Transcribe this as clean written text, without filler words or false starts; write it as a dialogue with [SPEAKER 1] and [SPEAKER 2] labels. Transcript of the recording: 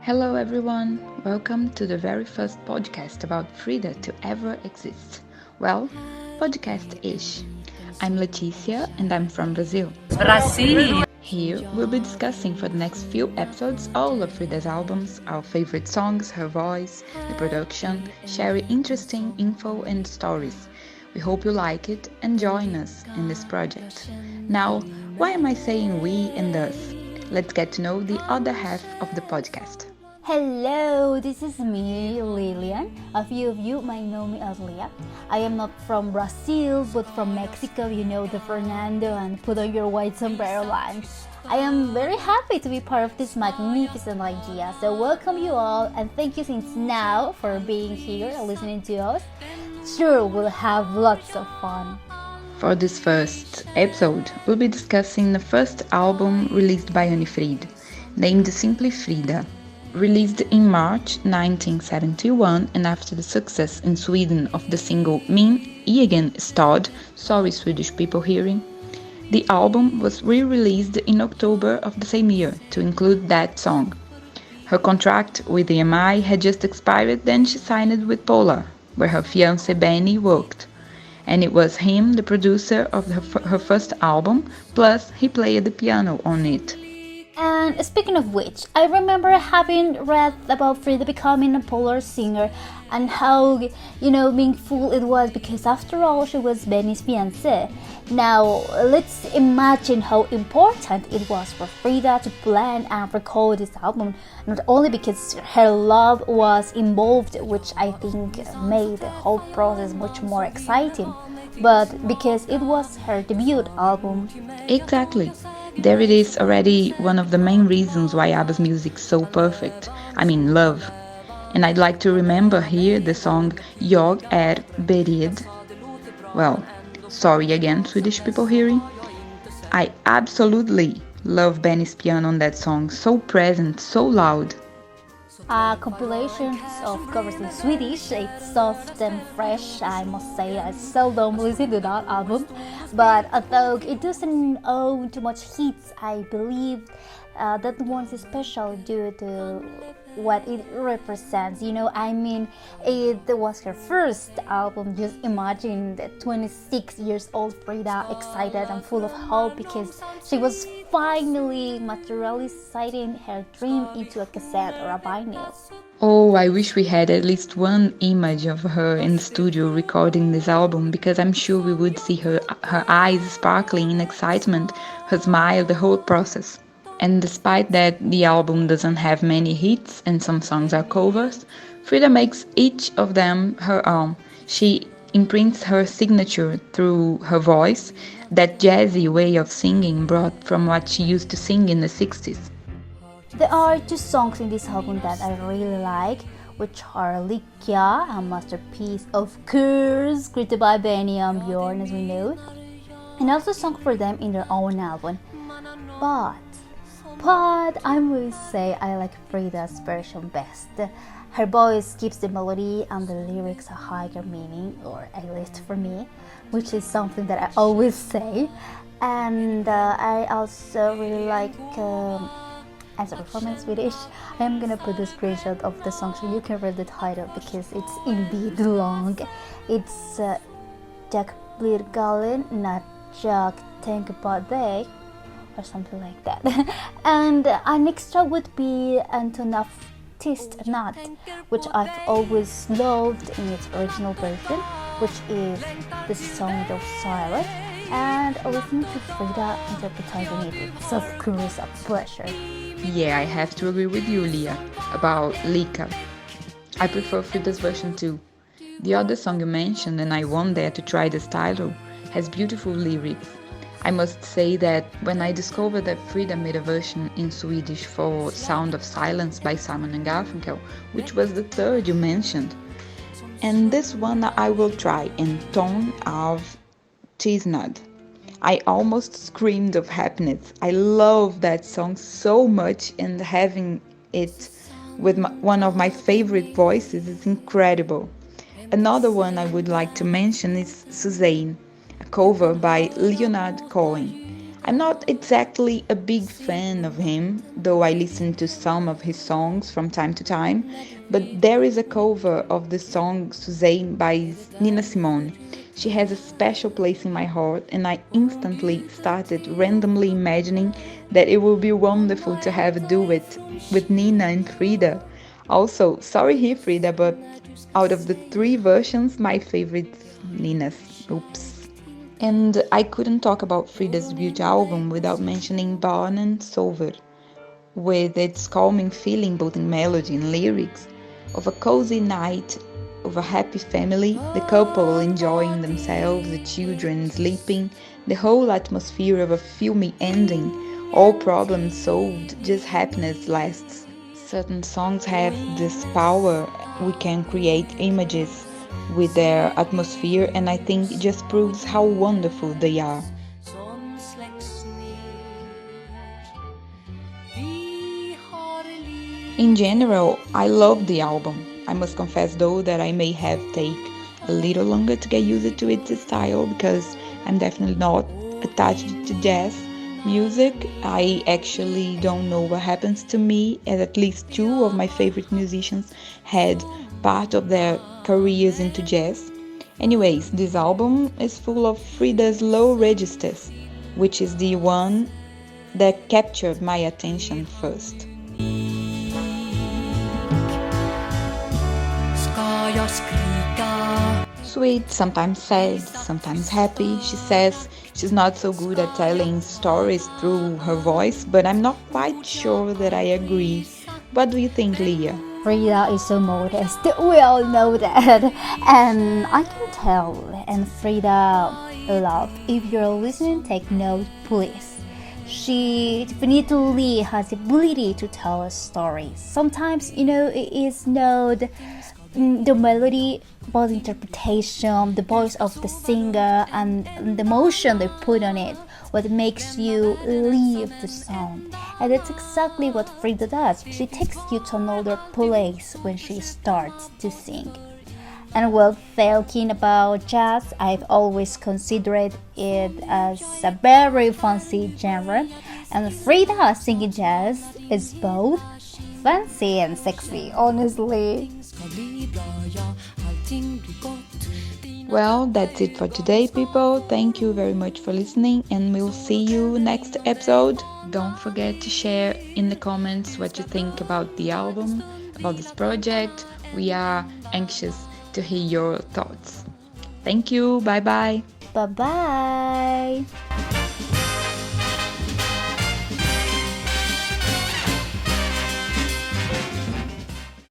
[SPEAKER 1] Hello, everyone. Welcome to the very first podcast about Frida to ever exist. Well, podcast ish. I'm Leticia and I'm from Brazil.
[SPEAKER 2] Brasil.
[SPEAKER 1] Here, we'll be discussing for the next few episodes all of Frida's albums, our favorite songs, her voice, the production, sharing interesting info and stories. We hope you like it and join us in this project. Now, why am I saying we and us? Let's get to know the other half of the podcast.
[SPEAKER 3] Hello, this is me, Lilian. A few of you might know me as Leah. I am not from Brazil, but from Mexico, the Fernando and put on your white sombrero line. I am very happy to be part of this magnificent idea. So welcome you all and thank you since now for being here and listening to us. Sure, we'll have lots of fun.
[SPEAKER 1] For this first episode, we'll be discussing the first album released by Frida, named simply Frida. Released in March 1971 and after the success in Sweden of the single Min egen stad, sorry Swedish people hearing, the album was re-released in October of the same year to include that song. Her contract with EMI had just expired, then she signed with Polar, where her fiancé Benny worked. And it was him the producer of her first album, plus he played the piano on it.
[SPEAKER 3] And speaking of which, I remember having read about Frida becoming a polar singer and how, meaningful it was because after all, she was Benny's fiancé. Now, let's imagine how important it was for Frida to plan and record this album, not only because her love was involved, which I think made the whole process much more exciting, but because it was her debut album.
[SPEAKER 1] Exactly. There it is already one of the main reasons why ABBA's music is so perfect. I mean, love. And I'd like to remember here the song Jag är beredd. Well, sorry again, Swedish people hearing. I absolutely love Benny's piano on that song, so present, so loud.
[SPEAKER 3] Compilations of covers in Swedish. It's soft and fresh, I must say. I seldom listen to that album, but although it doesn't own too much hits, I believe that one's special due to what it represents. It was her first album. Just imagine the 26 years old Frida, excited and full of hope because she was finally materializing her dream into a cassette or a vinyl.
[SPEAKER 1] Oh, I wish we had at least one image of her in the studio recording this album because I'm sure we would see her eyes sparkling in excitement, her smile, the whole process. And despite that the album doesn't have many hits and some songs are covers, Frida makes each of them her own. She imprints her signature through her voice, that jazzy way of singing brought from what she used to sing in the 60s.
[SPEAKER 3] There are two songs in this album that I really like, which are Lycka, a masterpiece of course, created by Benny and Bjorn as we know, and also a song for them in their own album. But I will say I like Frida's version best. Her voice gives the melody and the lyrics a higher meaning, or at least for me, which is something that I always say. And I also really like, as a performance Swedish, I am gonna put a screenshot of the song so you can read the title because it's indeed long. It's Jag blir galen, not Jag tänker på dig, or something like that. And an extra would be Antonov Tist Not, which I've always loved in its original version, which is the Sound of Silence, and listening to Frida interpreting it is of course a pleasure.
[SPEAKER 1] Yeah, I have to agree with you, Leah, about Lycka. I prefer Frida's version too. The other song you mentioned, and I went there to try this title, has beautiful lyrics. I must say that when I discovered that Frida made a version in Swedish for Sound of Silence by Simon and Garfunkel, which was the third you mentioned, and this one I will try in Tone of Tystnad. I almost screamed of happiness. I love that song so much, and having it with one of my favorite voices is incredible. Another one I would like to mention is Suzanne, a cover by Leonard Cohen. I'm not exactly a big fan of him, though I listen to some of his songs from time to time, but there is a cover of the song Suzanne by Nina Simone. She has a special place in my heart, and I instantly started randomly imagining that it would be wonderful to have a duet with Nina and Frida. Also, sorry here, Frida, but out of the three versions, my favorite is Nina's. Oops. And I couldn't talk about Frida's Beauty album without mentioning Barn and Solver, with its calming feeling both in melody and lyrics, of a cozy night, of a happy family, the couple enjoying themselves, the children sleeping, the whole atmosphere of a filmy ending, all problems solved, just happiness lasts. Certain songs have this power, we can create images with their atmosphere, and I think it just proves how wonderful they are. In general, I love the album. I must confess though that I may have taken a little longer to get used to its style because I'm definitely not attached to jazz music. I actually don't know what happens to me, as at least two of my favorite musicians had part of their careers into jazz. Anyways, this album is full of Frida's low registers, which is the one that captured my attention first. Sweet, sometimes sad, sometimes happy. She says she's not so good at telling stories through her voice, but I'm not quite sure that I agree. What do you think, Leah?
[SPEAKER 3] Frida is so modest. We all know that. And I can tell. And Frida, love, if you're listening, take note, please. She definitely has the ability to tell a story. Sometimes, it is not the melody, but the interpretation, the voice of the singer, and the emotion they put on it, what makes you live the song. And that's exactly what Frida does. She takes you to another place when she starts to sing. And while talking about jazz, I've always considered it as a very fancy genre, and Frida singing jazz is both fancy and sexy, honestly.
[SPEAKER 1] Well, that's it for today, people. Thank you very much for listening, and we'll see you next episode. Don't forget to share in the comments what you think about the album, about this project. We are anxious to hear your thoughts. Thank you. Bye bye.
[SPEAKER 3] Bye bye.